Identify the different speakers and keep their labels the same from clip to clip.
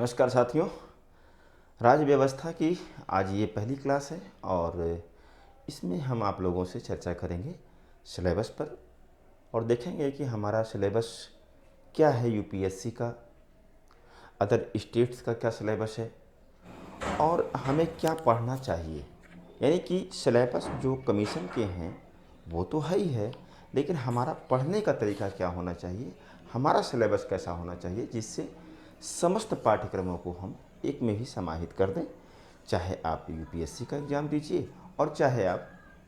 Speaker 1: नमस्कार साथियों। राज्य व्यवस्था की आज ये पहली क्लास है और इसमें हम आप लोगों से चर्चा करेंगे सिलेबस पर और देखेंगे कि हमारा सिलेबस क्या है, यूपीएससी का, अदर स्टेट्स का क्या सिलेबस है और हमें क्या पढ़ना चाहिए। यानी कि सिलेबस जो कमीशन के हैं वो तो है ही है, लेकिन हमारा पढ़ने का तरीका क्या होना चाहिए, हमारा सिलेबस कैसा होना चाहिए जिससे समस्त पाठ्यक्रमों को हम एक में ही समाहित कर दें। चाहे आप यूपीएससी का एग्ज़ाम दीजिए और चाहे आप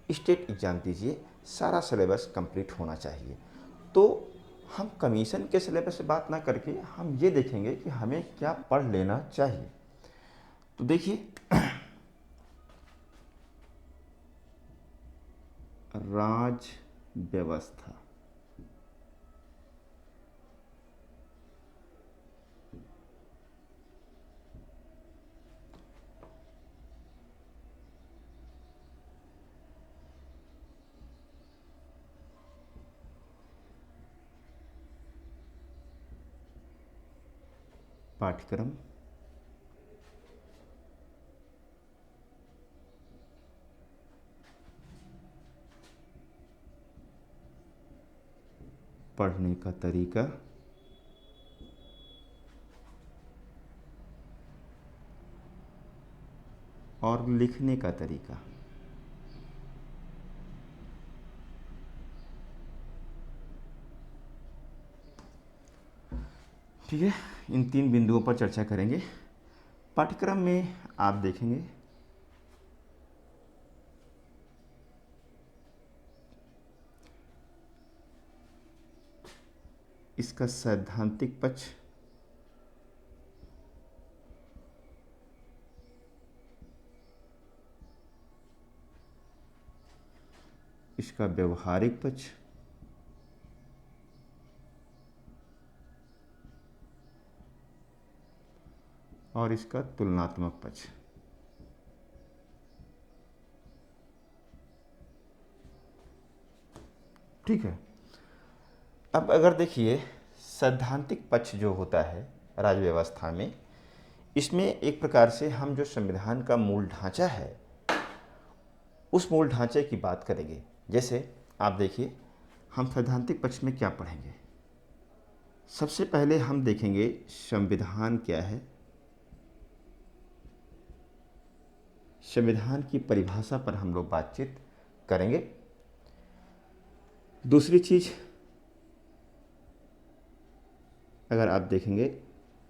Speaker 1: स्टेट एग्ज़ाम दीजिए, सारा सिलेबस कंप्लीट होना चाहिए। तो हम कमीशन के सिलेबस से बात ना करके हम ये देखेंगे कि हमें क्या पढ़ लेना चाहिए। तो देखिए, राज्य व्यवस्था, पाठ्यक्रम पढ़ने का तरीका और लिखने का तरीका। ठीक है, इन तीन बिंदुओं पर चर्चा करेंगे। पाठ्यक्रम में आप देखेंगे इसका सैद्धांतिक पक्ष, इसका व्यवहारिक पक्ष और इसका तुलनात्मक पक्ष। ठीक है। अब अगर देखिए, सैद्धांतिक पक्ष जो होता है राज्य व्यवस्था में, इसमें एक प्रकार से हम जो संविधान का मूल ढांचा है उस मूल ढांचे की बात करेंगे। जैसे आप देखिए, हम सैद्धांतिक पक्ष में क्या पढ़ेंगे। सबसे पहले हम देखेंगे संविधान क्या है, संविधान की परिभाषा पर हम लोग बातचीत करेंगे। दूसरी चीज़ अगर आप देखेंगे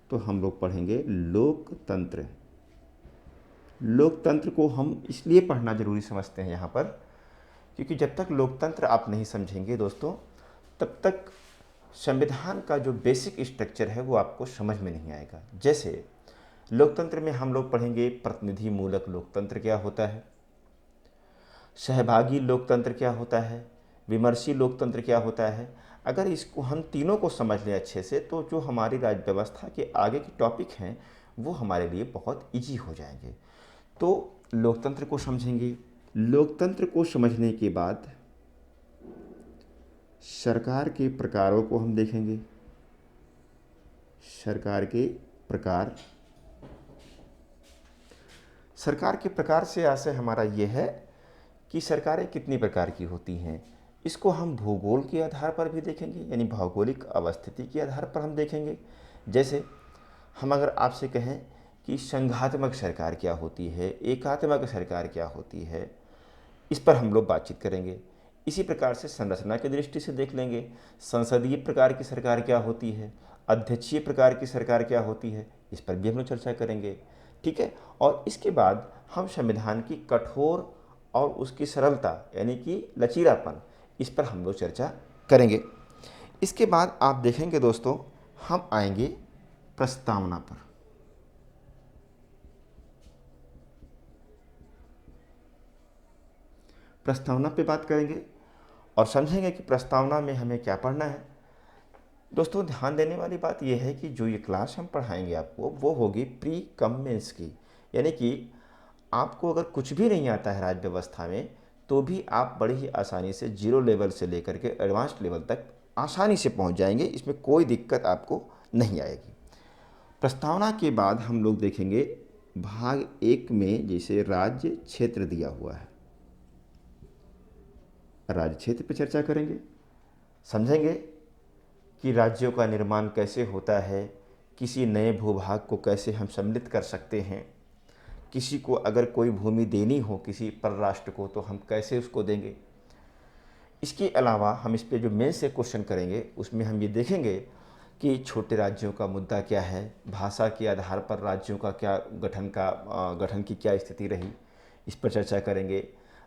Speaker 1: तो हम लोग पढ़ेंगे लोकतंत्र। लोकतंत्र को हम इसलिए पढ़ना ज़रूरी समझते हैं यहाँ पर, क्योंकि जब तक लोकतंत्र आप नहीं समझेंगे दोस्तों, तब तक संविधान का जो बेसिक स्ट्रक्चर है वो आपको समझ में नहीं आएगा। जैसे लोकतंत्र में हम लोग पढ़ेंगे प्रतिनिधि मूलक लोकतंत्र क्या होता है, सहभागी लोकतंत्र क्या होता है, विमर्शी लोकतंत्र क्या होता है। अगर इसको हम तीनों को समझ लें अच्छे से, तो जो हमारी राज्य व्यवस्था के आगे के टॉपिक हैं वो हमारे लिए बहुत इजी हो जाएंगे। तो लोकतंत्र को समझेंगे। लोकतंत्र को समझने के बाद सरकार के प्रकारों को हम देखेंगे। सरकार के प्रकार, सरकार के प्रकार से आशय हमारा ये है कि सरकारें कितनी प्रकार की होती हैं। इसको हम भूगोल के आधार पर भी देखेंगे, यानी भौगोलिक अवस्थिति के आधार पर हम देखेंगे। जैसे हम अगर आपसे कहें कि संघात्मक सरकार क्या होती है, एकात्मक सरकार क्या होती है, इस पर हम लोग बातचीत करेंगे। इसी प्रकार से संरचना की दृष्टि से देख लेंगे, संसदीय प्रकार की सरकार क्या होती है, अध्यक्षीय प्रकार की सरकार क्या होती है, इस पर भी हम लोग चर्चा करेंगे। ठीक है। और इसके बाद हम संविधान की कठोर और उसकी सरलता यानी कि लचीलापन, इस पर हम लोग चर्चा करेंगे। इसके बाद आप देखेंगे दोस्तों, हम आएंगे प्रस्तावना पर। प्रस्तावना पे बात करेंगे और समझेंगे कि प्रस्तावना में हमें क्या पढ़ना है। दोस्तों, ध्यान देने वाली बात यह है कि जो ये क्लास हम पढ़ाएंगे आपको, वो होगी प्री कम मेंस की। यानी कि आपको अगर कुछ भी नहीं आता है राज्य व्यवस्था में, तो भी आप बड़ी ही आसानी से जीरो लेवल से लेकर के एडवांस्ड लेवल तक आसानी से पहुंच जाएंगे। इसमें कोई दिक्कत आपको नहीं आएगी। प्रस्तावना के बाद हम लोग देखेंगे भाग 1 में जैसे राज्य क्षेत्र दिया हुआ है, राज्य क्षेत्र पर चर्चा करेंगे, समझेंगे कि राज्यों का निर्माण कैसे होता है, किसी नए भूभाग को कैसे हम सम्मिलित कर सकते हैं, किसी को अगर कोई भूमि देनी हो किसी परराष्ट्र को तो हम कैसे उसको देंगे। इसके अलावा हम इस पे जो मेन से क्वेश्चन करेंगे उसमें हम ये देखेंगे कि छोटे राज्यों का मुद्दा क्या है, भाषा के आधार पर राज्यों का क्या गठन की क्या स्थिति रही, इस पर चर्चा करेंगे।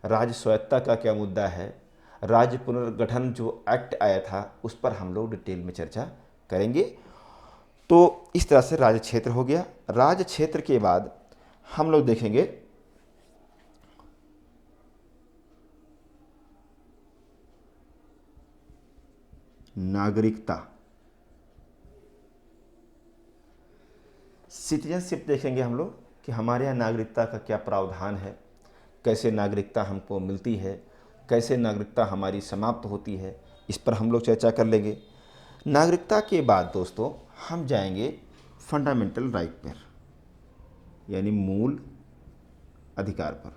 Speaker 1: राज्य स्वायत्तता का क्या मुद्दा है, राज्य पुनर्गठन जो एक्ट आया था उस पर हम लोग डिटेल में चर्चा करेंगे। तो इस तरह से राज्य क्षेत्र हो गया। राज्य क्षेत्र के बाद हम लोग देखेंगे नागरिकता, सिटीजनशिप देखेंगे हम लोग कि हमारे यहाँ नागरिकता का क्या प्रावधान है, कैसे नागरिकता हमको मिलती है, कैसे नागरिकता हमारी समाप्त होती है, इस पर हम लोग चर्चा कर लेंगे। नागरिकता के बाद दोस्तों हम जाएंगे फंडामेंटल राइट पर, यानी मूल अधिकार पर,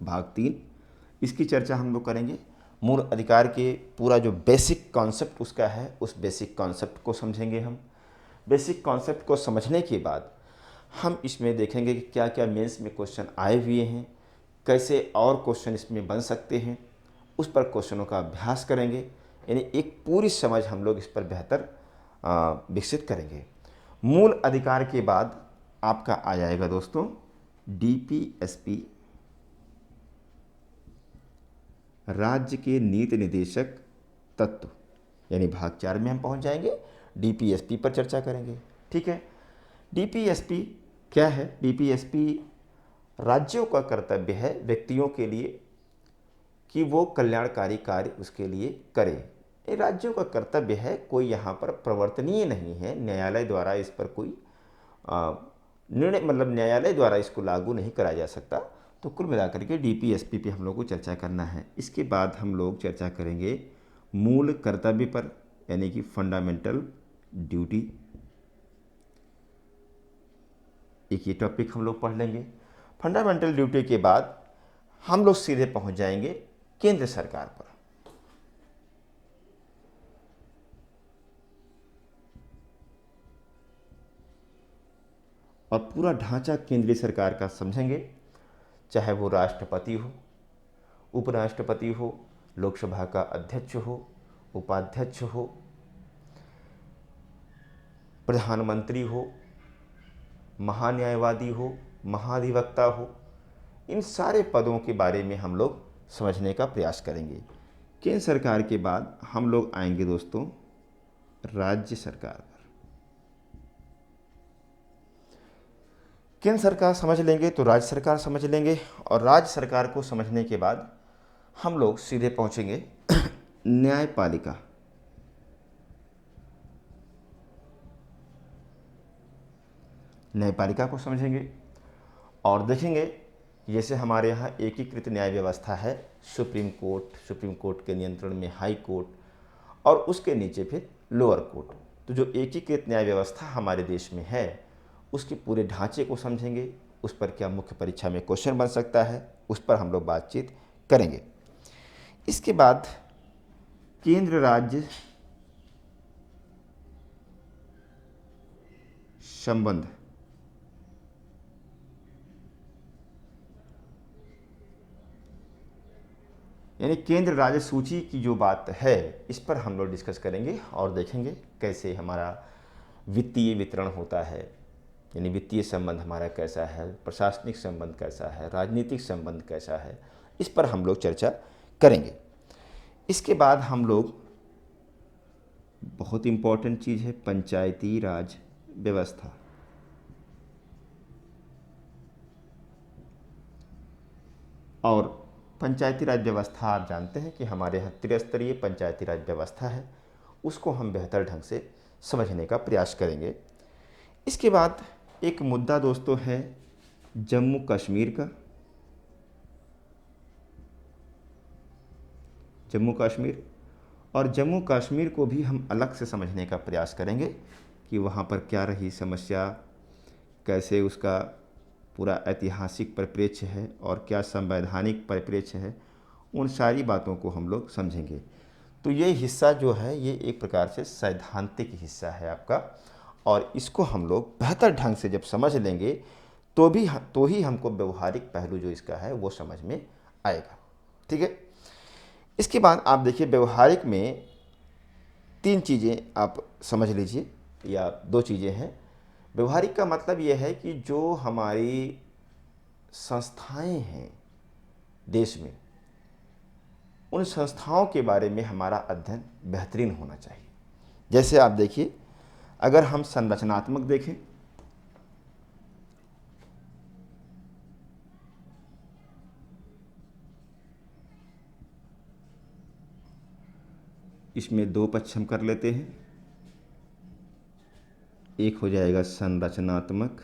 Speaker 1: भाग 3 इसकी चर्चा हम लोग करेंगे। मूल अधिकार के पूरा जो बेसिक कॉन्सेप्ट उसका है उस बेसिक कॉन्सेप्ट को समझेंगे हम। बेसिक कॉन्सेप्ट को समझने के बाद हम इसमें देखेंगे कि क्या क्या मेंस में क्वेश्चन आए हुए हैं, कैसे और क्वेश्चन इसमें बन सकते हैं, उस पर क्वेश्चनों का अभ्यास करेंगे, यानी एक पूरी समझ हम लोग इस पर बेहतर विकसित करेंगे। मूल अधिकार के बाद आपका आ जाएगा दोस्तों डीपीएसपी, राज्य के नीति निदेशक तत्व, यानी भाग 4 में हम पहुंच जाएंगे, डीपीएसपी पर चर्चा करेंगे। ठीक है, डीपीएसपी क्या है? डीपीएसपी राज्यों का कर्तव्य है व्यक्तियों के लिए कि वो कल्याणकारी कार्य उसके लिए करें। ये राज्यों का कर्तव्य है, कोई यहाँ पर प्रवर्तनीय नहीं है, न्यायालय द्वारा इस पर कोई निर्णय मतलब न्यायालय द्वारा इसको लागू नहीं करा जा सकता। तो कुल मिलाकर के डीपीएसपी पे हम लोग को चर्चा करना है। इसके बाद हम लोग चर्चा करेंगे मूल कर्तव्य पर, यानी कि फंडामेंटल ड्यूटी, एक ये टॉपिक हम लोग पढ़ लेंगे। फंडामेंटल ड्यूटी के बाद हम लोग सीधे पहुंच जाएंगे केंद्र सरकार पर। और पूरा ढांचा केंद्रीय सरकार का समझेंगे, चाहे वो राष्ट्रपति हो, उपराष्ट्रपति हो, लोकसभा का अध्यक्ष हो, उपाध्यक्ष हो, प्रधानमंत्री हो, महान्यायवादी हो, महाधिवक्ता हो, इन सारे पदों के बारे में हम लोग समझने का प्रयास करेंगे। केंद्र सरकार के बाद हम लोग आएंगे दोस्तों राज्य सरकार पर। केंद्र सरकार समझ लेंगे तो राज्य सरकार समझ लेंगे, और राज्य सरकार को समझने के बाद हम लोग सीधे पहुंचेंगे न्यायपालिका। न्यायपालिका को समझेंगे और देखेंगे जैसे हमारे यहाँ एकीकृत न्याय व्यवस्था है, सुप्रीम कोर्ट के नियंत्रण में हाई कोर्ट, और उसके नीचे फिर लोअर कोर्ट। तो जो एकीकृत न्याय व्यवस्था हमारे देश में है उसके पूरे ढांचे को समझेंगे, उस पर क्या मुख्य परीक्षा में क्वेश्चन बन सकता है, उस पर हम लोग बातचीत करेंगे। इसके बाद केंद्र राज्य संबंध, यानी केंद्र राज्य सूची की जो बात है इस पर हम लोग डिस्कस करेंगे और देखेंगे कैसे हमारा वित्तीय वितरण होता है, यानी वित्तीय संबंध हमारा कैसा है, प्रशासनिक संबंध कैसा है, राजनीतिक संबंध कैसा है, इस पर हम लोग चर्चा करेंगे। इसके बाद हम लोग, बहुत इम्पॉर्टेंट चीज़ है, पंचायती राज व्यवस्था। और पंचायती राज व्यवस्था आप जानते हैं कि हमारे यहाँ त्रिस्तरीय पंचायती राज व्यवस्था है, उसको हम बेहतर ढंग से समझने का प्रयास करेंगे। इसके बाद एक मुद्दा दोस्तों है जम्मू कश्मीर का। जम्मू कश्मीर और जम्मू कश्मीर को भी हम अलग से समझने का प्रयास करेंगे कि वहाँ पर क्या रही समस्या, कैसे उसका पूरा ऐतिहासिक परिप्रेक्ष्य है और क्या संवैधानिक परिप्रेक्ष्य है, उन सारी बातों को हम लोग समझेंगे। तो ये हिस्सा जो है ये एक प्रकार से सैद्धांतिक हिस्सा है आपका, और इसको हम लोग बेहतर ढंग से जब समझ लेंगे तो ही हमको व्यवहारिक पहलू जो इसका है वो समझ में आएगा। ठीक है। इसके बाद आप देखिए व्यवहारिक में 3 चीज़ें आप समझ लीजिए, या 2 चीज़ें हैं। व्यवहारिक का मतलब ये है कि जो हमारी संस्थाएं हैं देश में, उन संस्थाओं के बारे में हमारा अध्ययन बेहतरीन होना चाहिए। जैसे आप देखिए, अगर हम संरचनात्मक देखें, इसमें 2 पक्ष हम कर लेते हैं। एक हो जाएगा संरचनात्मक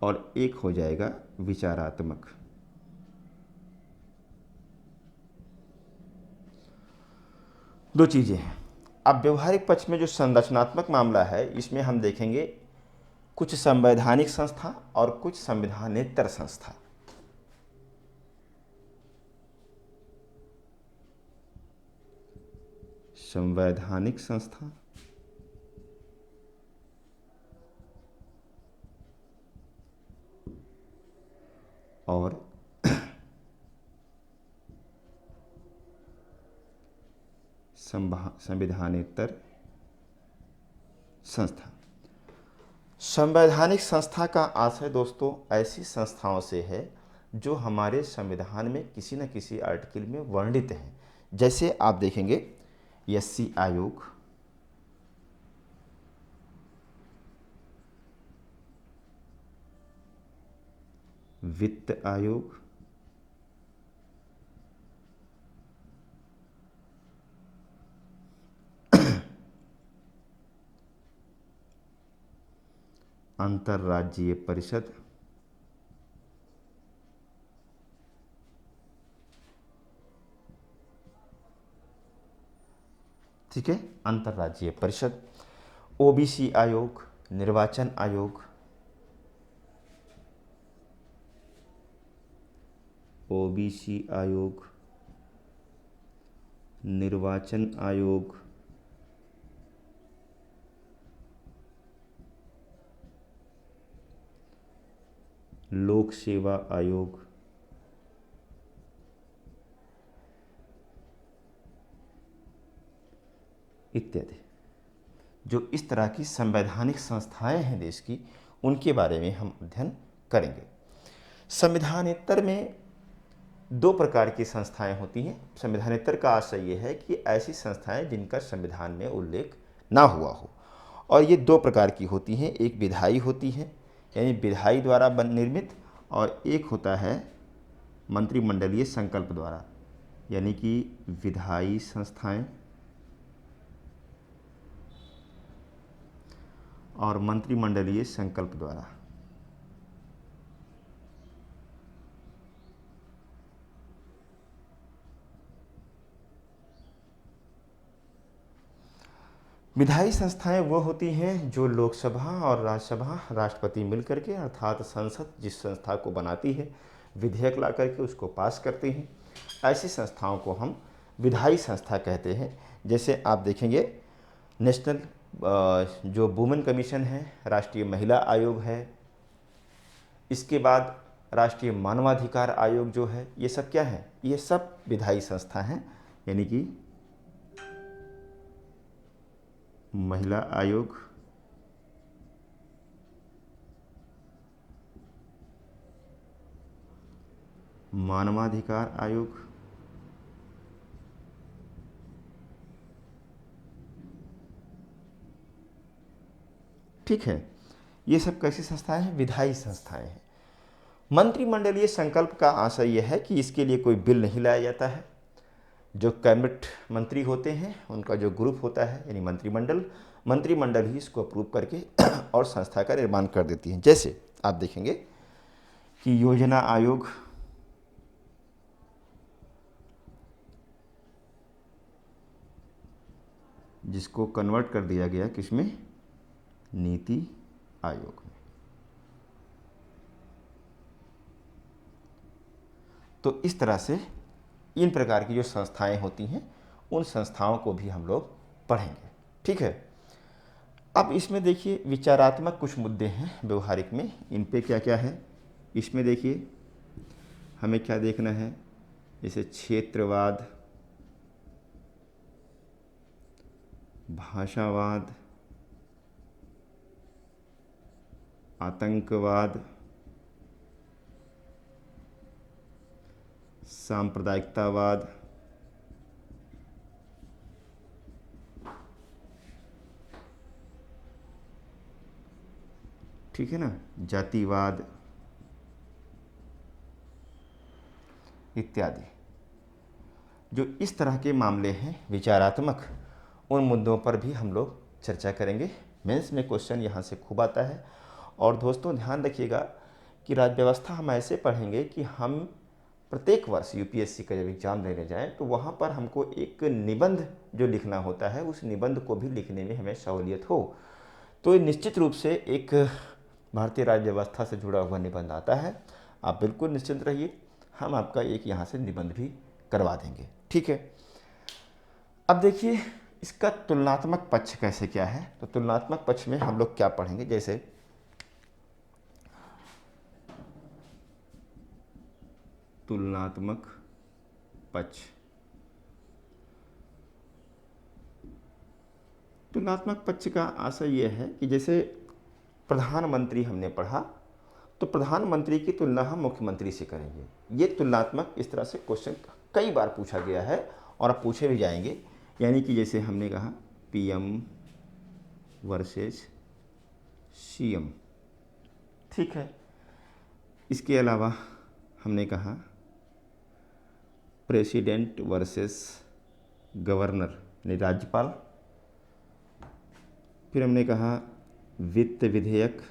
Speaker 1: और एक हो जाएगा विचारात्मक। दो चीज़ें हैं। अब व्यवहारिक पक्ष में जो संरचनात्मक मामला है, इसमें हम देखेंगे कुछ संवैधानिक संस्था और कुछ संविधानेतर संस्था। संवैधानिक संस्था और संविधानेतर संस्था। संवैधानिक संस्था का आशय दोस्तों ऐसी संस्थाओं से है जो हमारे संविधान में किसी न किसी आर्टिकल में वर्णित हैं। जैसे आप देखेंगे एससी आयोग, वित्त आयोग, अंतर्राज्यीय परिषद, ठीक है, अंतर्राज्यीय परिषद, ओबीसी आयोग, निर्वाचन आयोग, ओबीसी आयोग, निर्वाचन आयोग, लोक सेवा आयोग, इत्यादि। जो इस तरह की संवैधानिक संस्थाएं हैं देश की, उनके बारे में हम अध्ययन करेंगे। संविधानेतर में 2 प्रकार की संस्थाएं होती हैं। संविधानेतर का आशय ये है कि ऐसी संस्थाएं जिनका संविधान में उल्लेख ना हुआ हो, और ये 2 प्रकार की होती हैं। एक विधायी होती है, यानी विधायी द्वारा निर्मित, और एक होता है मंत्रिमंडलीय संकल्प द्वारा, यानी कि विधायी संस्थाएं और मंत्रिमंडलीय संकल्प द्वारा। विधायी संस्थाएं वो होती हैं जो लोकसभा और राज्यसभा, राष्ट्रपति मिलकर के, अर्थात संसद जिस संस्था को बनाती है, विधेयक ला करके उसको पास करते हैं। ऐसी संस्थाओं को हम विधायी संस्था कहते हैं। जैसे आप देखेंगे नेशनल जो वुमेन कमीशन है, राष्ट्रीय महिला आयोग है, इसके बाद राष्ट्रीय मानवाधिकार आयोग जो है, ये सब क्या है? ये सब विधायी संस्था हैं, यानी कि महिला आयोग, मानवाधिकार आयोग, ठीक है। ये सब कैसी संस्थाएं हैं? विधायी संस्थाएं हैं। मंत्रिमंडलीय संकल्प का आशय यह है कि इसके लिए कोई बिल नहीं लाया जाता है। जो कैबिनेट मंत्री होते हैं उनका जो ग्रुप होता है, यानी मंत्रिमंडल ही इसको अप्रूव करके और संस्था का निर्माण कर देती है। जैसे आप देखेंगे कि योजना आयोग, जिसको कन्वर्ट कर दिया गया किसमें, नीति आयोग में। तो इस तरह से इन प्रकार की जो संस्थाएं होती हैं उन संस्थाओं को भी हम लोग पढ़ेंगे। ठीक है, अब इसमें देखिए विचारात्मक कुछ मुद्दे हैं व्यवहारिक में, इन पे क्या क्या है इसमें देखिए हमें क्या देखना है, जैसे क्षेत्रवाद, भाषावाद, आतंकवाद, सांप्रदायिकतावाद, ठीक है ना, जातिवाद इत्यादि। जो इस तरह के मामले हैं विचारात्मक, उन मुद्दों पर भी हम लोग चर्चा करेंगे। मेंस में क्वेश्चन यहाँ से खूब आता है। और दोस्तों ध्यान रखिएगा कि राज्य व्यवस्था हम ऐसे पढ़ेंगे कि हम प्रत्येक वर्ष यूपीएससी का जब एग्ज़ाम देने जाएं तो वहाँ पर हमको एक निबंध जो लिखना होता है उस निबंध को भी लिखने में हमें सहूलियत हो। तो निश्चित रूप से एक भारतीय राज्य व्यवस्था से जुड़ा हुआ निबंध आता है, आप बिल्कुल निश्चिंत रहिए, हम आपका एक यहाँ से निबंध भी करवा देंगे। ठीक है, अब देखिए इसका तुलनात्मक पक्ष कैसे क्या है। तो तुलनात्मक पक्ष में हम लोग क्या पढ़ेंगे, जैसे तुलनात्मक पक्ष। तुलनात्मक पक्ष का आशय यह है कि जैसे प्रधानमंत्री हमने पढ़ा तो प्रधानमंत्री की तुलना हम मुख्यमंत्री से करेंगे। ये तुलनात्मक इस तरह से क्वेश्चन कई बार पूछा गया है और अब पूछे भी जाएंगे। यानी कि जैसे हमने कहा पीएम वर्सेस सीएम, ठीक है। इसके अलावा हमने कहा प्रेसिडेंट वर्सेस गवर्नर यानी राज्यपाल। फिर हमने कहा वित्त विधेयक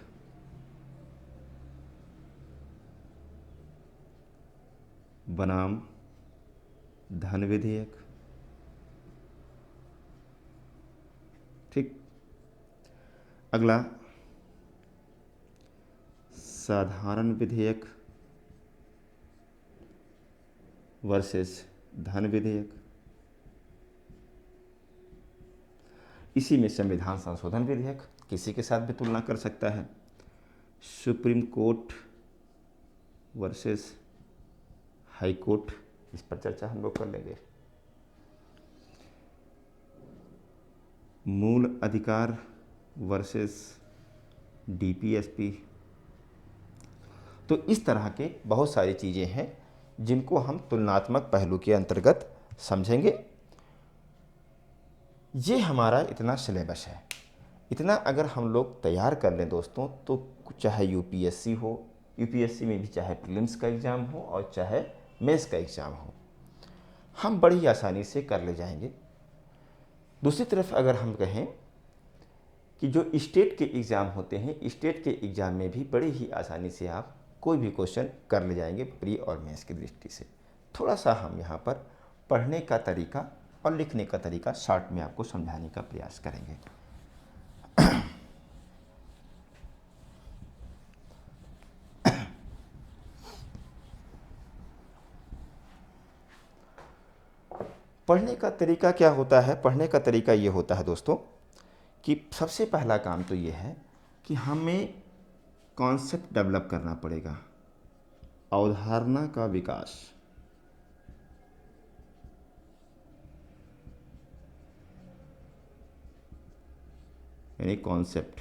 Speaker 1: बनाम धन विधेयक, ठीक। अगला साधारण विधेयक वर्सेस धन विधेयक। इसी में संविधान संशोधन विधेयक किसी के साथ भी तुलना कर सकता है। Supreme court versus high court, इस पर चर्चा हम लोग कर लेंगे। मूल अधिकार वर्सेस डीपीएसपी। तो इस तरह के बहुत सारी चीज़ें हैं जिनको हम तुलनात्मक पहलू के अंतर्गत समझेंगे। ये हमारा इतना सिलेबस है, इतना अगर हम लोग तैयार कर लें दोस्तों तो चाहे यूपीएससी हो, यूपीएससी में भी चाहे प्रीलिम्स का एग्ज़ाम हो और चाहे मेंस का एग्ज़ाम हो, हम बड़ी आसानी से कर ले जाएंगे। दूसरी तरफ अगर हम कहें कि जो स्टेट के एग्ज़ाम होते हैं, स्टेट के एग्ज़ाम में भी बड़ी ही आसानी से आप कोई भी क्वेश्चन कर ले जाएंगे प्री और मेंस की दृष्टि से। थोड़ा सा हम यहाँ पर पढ़ने का तरीका और लिखने का तरीका शॉर्ट में आपको समझाने का प्रयास करेंगे। पढ़ने का तरीका क्या होता है? पढ़ने का तरीका ये होता है दोस्तों कि सबसे पहला काम तो ये है कि हमें कॉन्सेप्ट डेवलप करना पड़ेगा, अवधारणा का विकास। यानी कॉन्सेप्ट।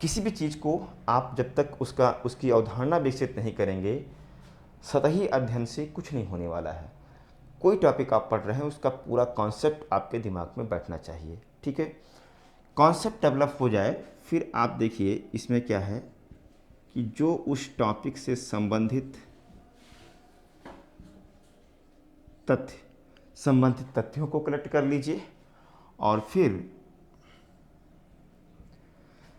Speaker 1: किसी भी चीज़ को आप जब तक उसकी अवधारणा विकसित नहीं करेंगे, सतही अध्ययन से कुछ नहीं होने वाला है। कोई टॉपिक आप पढ़ रहे हैं उसका पूरा कॉन्सेप्ट आपके दिमाग में बैठना चाहिए, ठीक है। कॉन्सेप्ट डेवलप हो जाए फिर आप देखिए इसमें क्या है कि जो उस टॉपिक से संबंधित तथ्यों को कलेक्ट कर लीजिए और फिर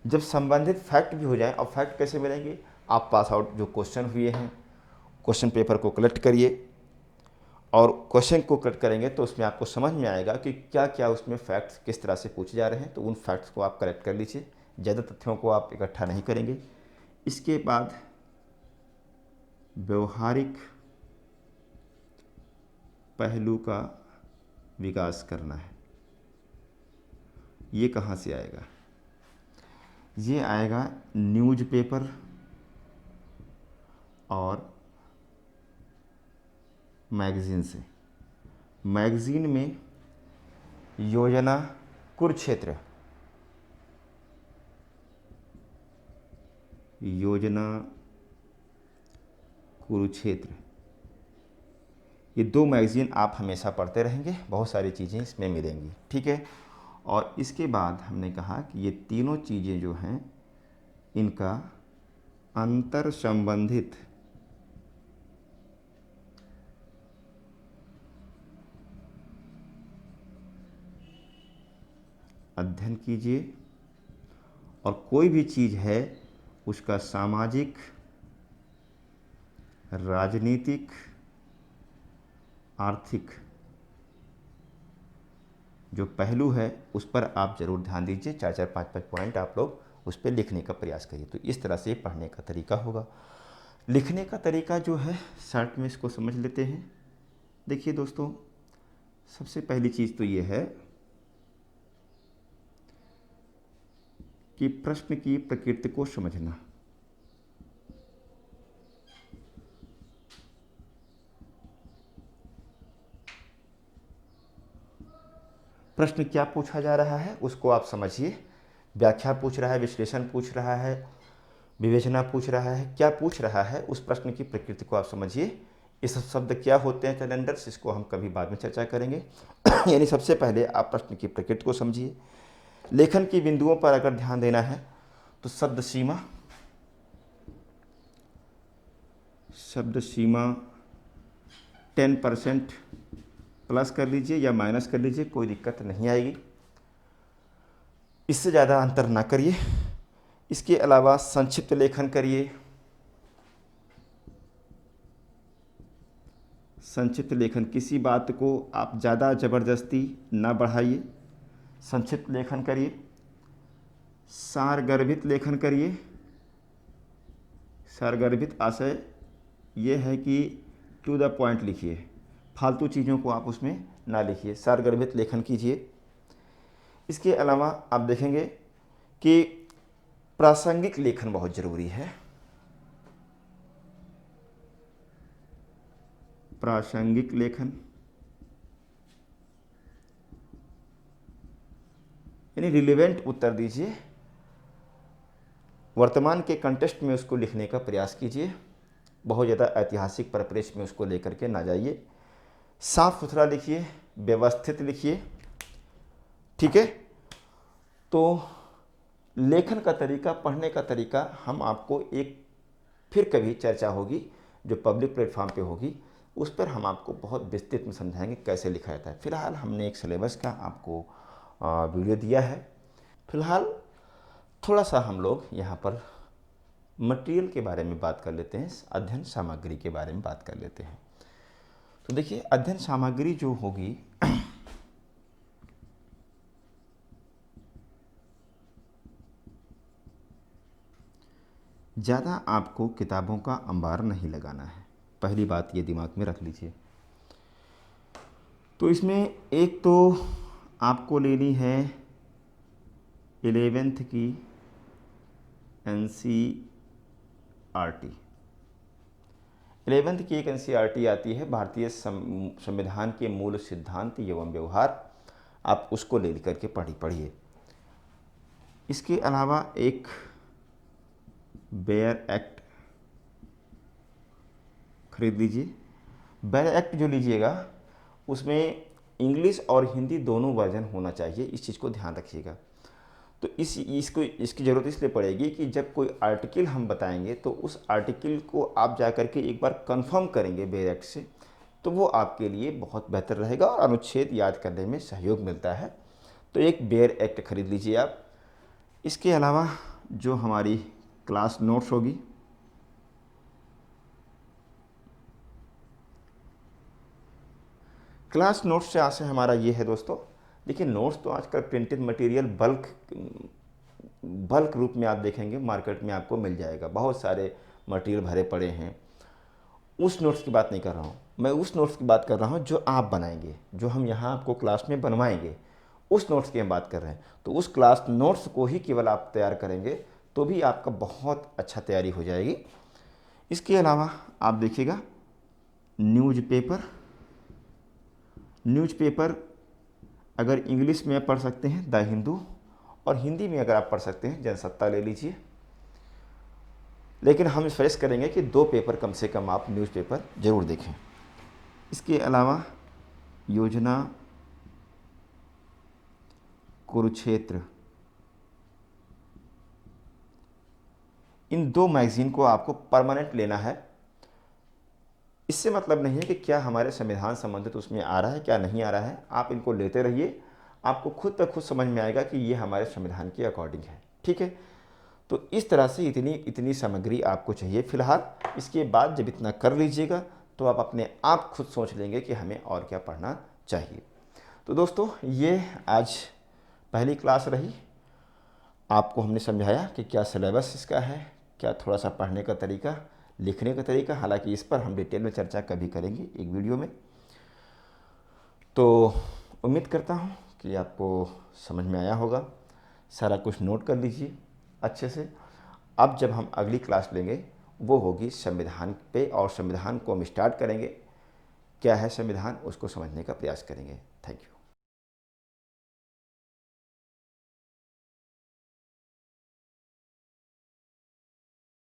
Speaker 1: जब संबंधित फैक्ट भी हो जाए, और फैक्ट कैसे मिलेंगे, आप पास आउट जो क्वेश्चन हुए हैं क्वेश्चन पेपर को कलेक्ट करिए और क्वेश्चन को कट करेंगे तो उसमें आपको समझ में आएगा कि क्या क्या उसमें फैक्ट्स किस तरह से पूछे जा रहे हैं, तो उन फैक्ट्स को आप करेक्ट कर लीजिए, ज़्यादा तथ्यों को आप इकट्ठा नहीं करेंगे। इसके बाद व्यवहारिक पहलू का विकास करना है। ये कहाँ से आएगा? ये आएगा न्यूज़पेपर और मैगज़ीन से। मैगज़ीन में योजना कुरुक्षेत्र, योजना कुरुक्षेत्र, ये 2 मैगज़ीन आप हमेशा पढ़ते रहेंगे, बहुत सारी चीज़ें इसमें मिलेंगी, ठीक है। और इसके बाद हमने कहा कि ये तीनों चीज़ें जो हैं इनका अंतर संबंधित अध्ययन कीजिए, और कोई भी चीज़ है उसका सामाजिक, राजनीतिक, आर्थिक जो पहलू है उस पर आप ज़रूर ध्यान दीजिए। 4-4, 5-5 पॉइंट आप लोग उस पर लिखने का प्रयास करिए। तो इस तरह से पढ़ने का तरीका होगा। लिखने का तरीका जो है शॉर्ट में इसको समझ लेते हैं। देखिए दोस्तों, सबसे पहली चीज़ तो ये है कि प्रश्न की प्रकृति को समझना। प्रश्न क्या पूछा जा रहा है उसको आप समझिए। व्याख्या पूछ रहा है, विश्लेषण पूछ रहा है, विवेचना पूछ रहा है, क्या पूछ रहा है, उस प्रश्न की प्रकृति को आप समझिए। ये सब शब्द क्या होते हैं कैलेंडर्स, इसको हम कभी बाद में चर्चा करेंगे। यानी सबसे पहले आप प्रश्न की प्रकृति को समझिए। लेखन की बिंदुओं पर अगर ध्यान देना है तो शब्द सीमा, शब्द सीमा 10% प्लस कर लीजिए या माइनस कर लीजिए, कोई दिक्कत नहीं आएगी, इससे ज़्यादा अंतर ना करिए। इसके अलावा संक्षिप्त लेखन करिए। संक्षिप्त लेखन, किसी बात को आप ज़्यादा ज़बरदस्ती ना बढ़ाइए, संक्षिप्त लेखन करिए। सारगर्भित लेखन करिए। सारगर्भित आशय ये है कि टू द पॉइंट लिखिए, फालतू चीज़ों को आप उसमें ना लिखिए, सारगर्भित लेखन कीजिए। इसके अलावा आप देखेंगे कि प्रासंगिक लेखन बहुत ज़रूरी है। प्रासंगिक लेखन यानी रिलेवेंट उत्तर दीजिए, वर्तमान के कंटेक्स्ट में उसको लिखने का प्रयास कीजिए, बहुत ज़्यादा ऐतिहासिक परिप्रेक्ष्य में उसको लेकर के ना जाइए। साफ सुथरा लिखिए, व्यवस्थित लिखिए, ठीक है। तो लेखन का तरीका, पढ़ने का तरीका हम आपको एक फिर कभी चर्चा होगी जो पब्लिक प्लेटफॉर्म पे होगी, उस पर हम आपको बहुत विस्तृत में समझाएंगे कैसे लिखा जाता है। फिलहाल हमने एक सिलेबस का आपको वीडियो दिया है। फिलहाल थोड़ा सा हम लोग यहाँ पर मटेरियल के बारे में बात कर लेते हैं, अध्ययन सामग्री के बारे में बात कर लेते हैं। तो देखिए, अध्ययन सामग्री जो होगी ज़्यादा आपको किताबों का अंबार नहीं लगाना है, पहली बात ये दिमाग में रख लीजिए। तो इसमें एक तो आपको लेनी है 11th की NCERT। 11th की एक NCERT आती है, भारतीय संविधान के मूल सिद्धांत एवं व्यवहार, आप उसको ले करके पढ़िए। इसके अलावा एक बेयर एक्ट खरीद लीजिए। बेयर एक्ट जो लीजिएगा उसमें इंग्लिश और हिंदी दोनों वर्जन होना चाहिए, इस चीज़ को ध्यान रखिएगा। तो इसकी ज़रूरत इसलिए पड़ेगी कि जब कोई आर्टिकल हम बताएंगे तो उस आर्टिकल को आप जा कर के एक बार कंफर्म करेंगे बेयर एक्ट से, तो वो आपके लिए बहुत बेहतर रहेगा और अनुच्छेद याद करने में सहयोग मिलता है। तो एक बेयर एक्ट खरीद लीजिए आप। इसके अलावा जो हमारी क्लास नोट्स होगी, क्लास नोट्स से आशय हमारा ये है दोस्तों, देखिए नोट्स तो आजकल प्रिंटेड मटेरियल बल्क रूप में आप देखेंगे मार्केट में आपको मिल जाएगा, बहुत सारे मटेरियल भरे पड़े हैं। उस नोट्स की बात नहीं कर रहा हूँ मैं, उस नोट्स की बात कर रहा हूँ जो आप बनाएंगे, जो हम यहाँ आपको क्लास में बनवाएंगे, उस नोट्स की हम बात कर रहे हैं। तो उस क्लास नोट्स को ही केवल आप तैयार करेंगे तो भी आपका बहुत अच्छा तैयारी हो जाएगी। इसके अलावा आप देखिएगा न्यूज़पेपर अगर इंग्लिश में पढ़ सकते हैं द हिंदू, और हिंदी में अगर आप पढ़ सकते हैं जनसत्ता ले लीजिए। लेकिन हम सजेस्ट करेंगे कि 2 पेपर कम से कम आप न्यूज़पेपर ज़रूर देखें। इसके अलावा योजना, कुरुक्षेत्र, इन 2 मैगज़ीन को आपको परमानेंट लेना है। इससे मतलब नहीं है कि क्या हमारे संविधान संबंधित उसमें आ रहा है क्या नहीं आ रहा है, आप इनको लेते रहिए, आपको खुद ब खुद समझ में आएगा कि ये हमारे संविधान के अकॉर्डिंग है। ठीक है, तो इस तरह से इतनी सामग्री आपको चाहिए फिलहाल। इसके बाद जब इतना कर लीजिएगा तो आप अपने आप खुद सोच लेंगे कि हमें और क्या पढ़ना चाहिए। तो दोस्तों ये आज पहली क्लास रही, आपको हमने समझाया कि क्या सिलेबस इसका है, क्या थोड़ा सा पढ़ने का तरीका, लिखने का तरीका। हालांकि इस पर हम डिटेल में चर्चा कभी करेंगे एक वीडियो में। तो उम्मीद करता हूँ कि आपको समझ में आया होगा। सारा कुछ नोट कर लीजिए अच्छे से। अब जब हम अगली क्लास लेंगे वो होगी संविधान पे, और संविधान को हम स्टार्ट करेंगे, क्या है संविधान उसको समझने का प्रयास करेंगे। Thank you.